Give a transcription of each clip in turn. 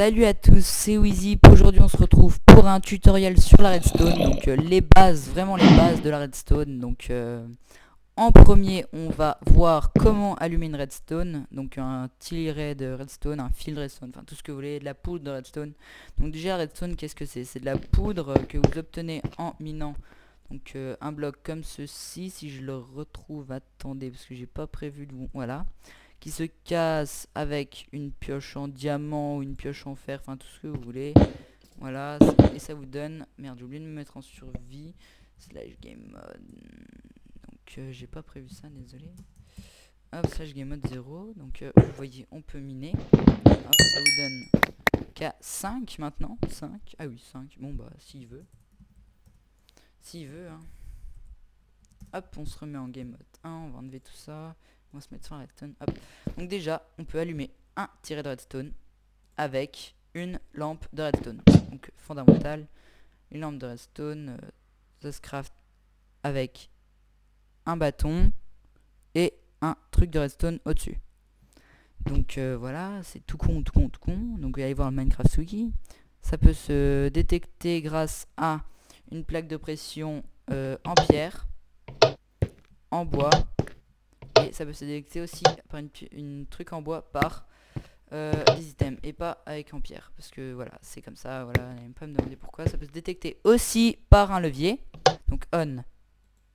Salut à tous, c'est Wheezy. Aujourd'hui on se retrouve pour un tutoriel sur la redstone. Donc les bases, vraiment les bases de la redstone. Donc en premier on va voir comment allumer une redstone. Donc un tiret de redstone, un fil de redstone, enfin tout ce que vous voulez, de la poudre de redstone. Donc déjà la redstone, qu'est-ce que c'est? C'est de la poudre que vous obtenez en minant. Donc un bloc comme ceci, si je le retrouve, attendez parce que j'ai pas prévu de... Voilà, qui se casse avec une pioche en diamant ou une pioche en fer, enfin tout ce que vous voulez. Voilà, et ça vous donne... Merde, j'ai oublié de me mettre en survie. Slash game mode. Donc j'ai pas prévu ça, désolé. Hop, slash game mode 0. Donc vous voyez, on peut miner. Hop, ça vous donne qu'à 5 maintenant. 5. Ah oui, 5. Bon bah, s'il veut. S'il veut, hein. Hop, on se remet en game mode 1. On va enlever tout ça. On va se mettre sur la redstone. Hop. Donc déjà, on peut allumer un tiret de redstone avec une lampe de redstone. Donc fondamental, une lampe de redstone, ça se craft avec un bâton et un truc de redstone au-dessus. Donc voilà, c'est tout con, tout con, tout con. Donc allez voir le Minecraft Wiki. Ça peut se détecter grâce à une plaque de pression en pierre, en bois. Et ça peut se détecter aussi par une truc en bois par des items et pas avec en pierre. Parce que voilà, c'est comme ça, voilà, n'allez pas me demander pourquoi. Ça peut se détecter aussi par un levier. Donc on,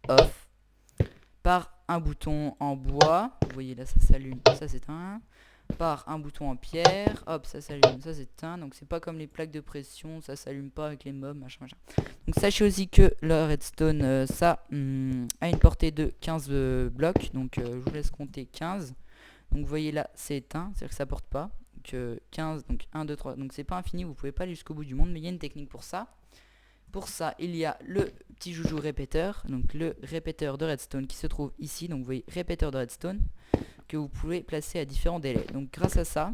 off. Par un bouton en bois. Vous voyez là, ça s'allume, ça s'éteint. Par un bouton en pierre, hop, ça s'allume, ça s'éteint. Donc c'est pas comme les plaques de pression, ça s'allume pas avec les mobs, machin, machin. Donc sachez aussi que le redstone, ça a une portée de 15 blocs. Donc je vous laisse compter 15. Donc vous voyez là, c'est éteint, c'est-à-dire que ça porte pas. Donc 15, donc 1, 2, 3. Donc c'est pas infini, vous pouvez pas aller jusqu'au bout du monde, mais il y a une technique pour ça. Pour ça, il y a le petit joujou répéteur, donc le répéteur de redstone qui se trouve ici. Donc vous voyez, répéteur de redstone, que vous pouvez placer à différents délais. Donc grâce à ça,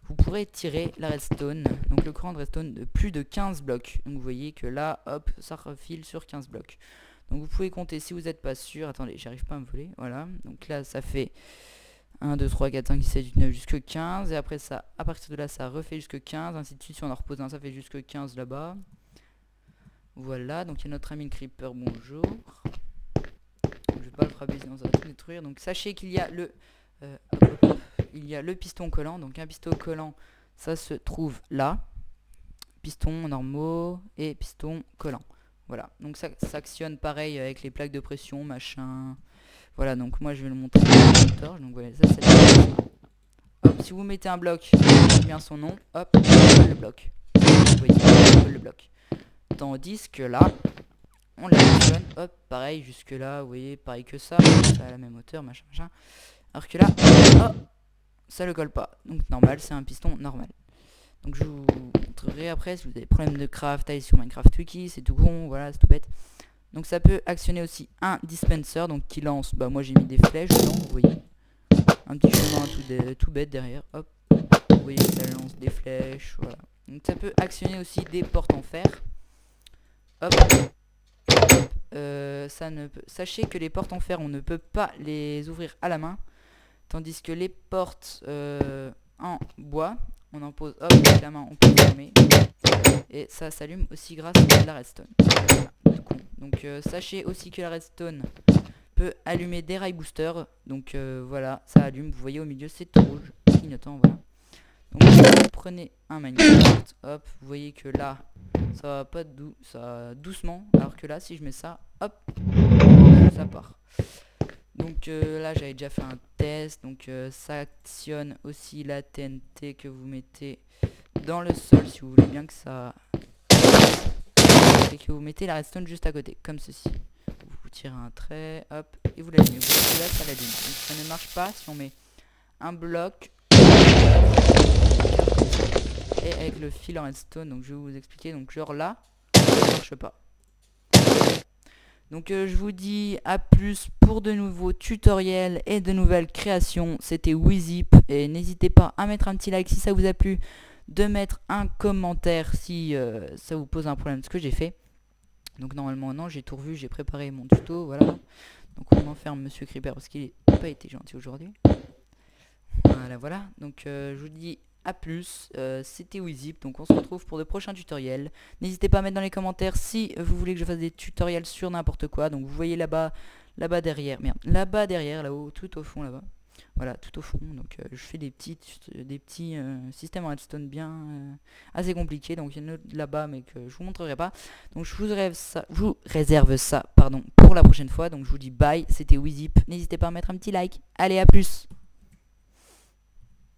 vous pourrez tirer la redstone, donc le courant de redstone de plus de 15 blocs. Donc vous voyez que là, hop, ça refile sur 15 blocs. Donc vous pouvez compter si vous n'êtes pas sûr. Attendez, j'arrive pas à me voler. Voilà, donc là ça fait 1, 2, 3, 4, 5, 6, 7, 8, 9 jusque 15. Et après ça, à partir de là, ça refait jusque 15. Ainsi de suite, si on en repose un, ça fait jusque 15 là-bas. Voilà, donc il y a notre ami le creeper, bonjour. Je vais pas le frapper sinon ça va tout détruire. Donc sachez qu'il y a le piston collant. Donc un piston collant, ça se trouve là. Piston normaux et piston collant. Voilà, donc ça s'actionne pareil avec les plaques de pression, machin. Voilà, donc moi je vais le montrer avec une torche. Donc voilà, ça c'est hop, si vous mettez un bloc, bien son nom, hop, on colle le bloc. Vous voyez, on colle le bloc. Tandis que là, on l'actionne, hop, pareil, jusque là, vous voyez, pareil que ça à la même hauteur, machin, machin. Alors que là, hop, ça le colle pas. Donc normal, c'est un piston normal. Donc je vous montrerai après si vous avez des problèmes de craft, allez sur Minecraft Wiki, c'est tout con, voilà, c'est tout bête. Donc ça peut actionner aussi un dispenser, donc qui lance, bah moi j'ai mis des flèches dedans, vous voyez. Un petit chemin tout bête derrière, hop. Vous voyez que ça lance des flèches, voilà. Donc ça peut actionner aussi des portes en fer. Hop. Sachez que les portes en fer, on ne peut pas les ouvrir à la main. Tandis que les portes en bois, on en pose hop avec la main, on peut fermer. Et ça s'allume aussi grâce à la redstone. Voilà, tout con. Donc sachez aussi que la redstone peut allumer des rail boosters. Donc voilà, ça allume. Vous voyez au milieu, c'est tout rouge, clignotant, voilà. Donc vous prenez un Minecraft, hop, vous voyez que là, ça va pas ça va doucement. Alors que là, si je mets ça, hop, ça part. Donc là j'avais déjà fait un test. Donc ça actionne aussi la TNT que vous mettez dans le sol si vous voulez bien que ça... Et que vous mettez la redstone juste à côté, comme ceci. Vous tirez un trait, hop, et vous l'allumez. Vous voyez que là ça l'allume. Donc ça ne marche pas si on met un bloc et avec le fil en redstone. Donc je vais vous expliquer. Donc genre là, ça ne marche pas. Donc je vous dis à plus pour de nouveaux tutoriels et de nouvelles créations. C'était Wheezy et n'hésitez pas à mettre un petit like si ça vous a plu, de mettre un commentaire si ça vous pose un problème de ce que j'ai fait. Donc normalement non, j'ai tout revu, j'ai préparé mon tuto, voilà. Donc on enferme Monsieur Creeper parce qu'il n'a pas été gentil aujourd'hui. Voilà, voilà. Donc je vous dis à plus, c'était Wizip, donc on se retrouve pour de prochains tutoriels. N'hésitez pas à mettre dans les commentaires si vous voulez que je fasse des tutoriels sur n'importe quoi. Donc vous voyez là-bas, là-bas derrière, merde, là-bas derrière, là-haut, tout au fond là-bas. Voilà, tout au fond. Donc je fais des petits systèmes en redstone bien assez compliqués. Donc il y en a là-bas, mais que je vous montrerai pas. Donc je vous réserve ça, pardon, pour la prochaine fois. Donc je vous dis bye. C'était Wizip. N'hésitez pas à mettre un petit like. Allez, à plus.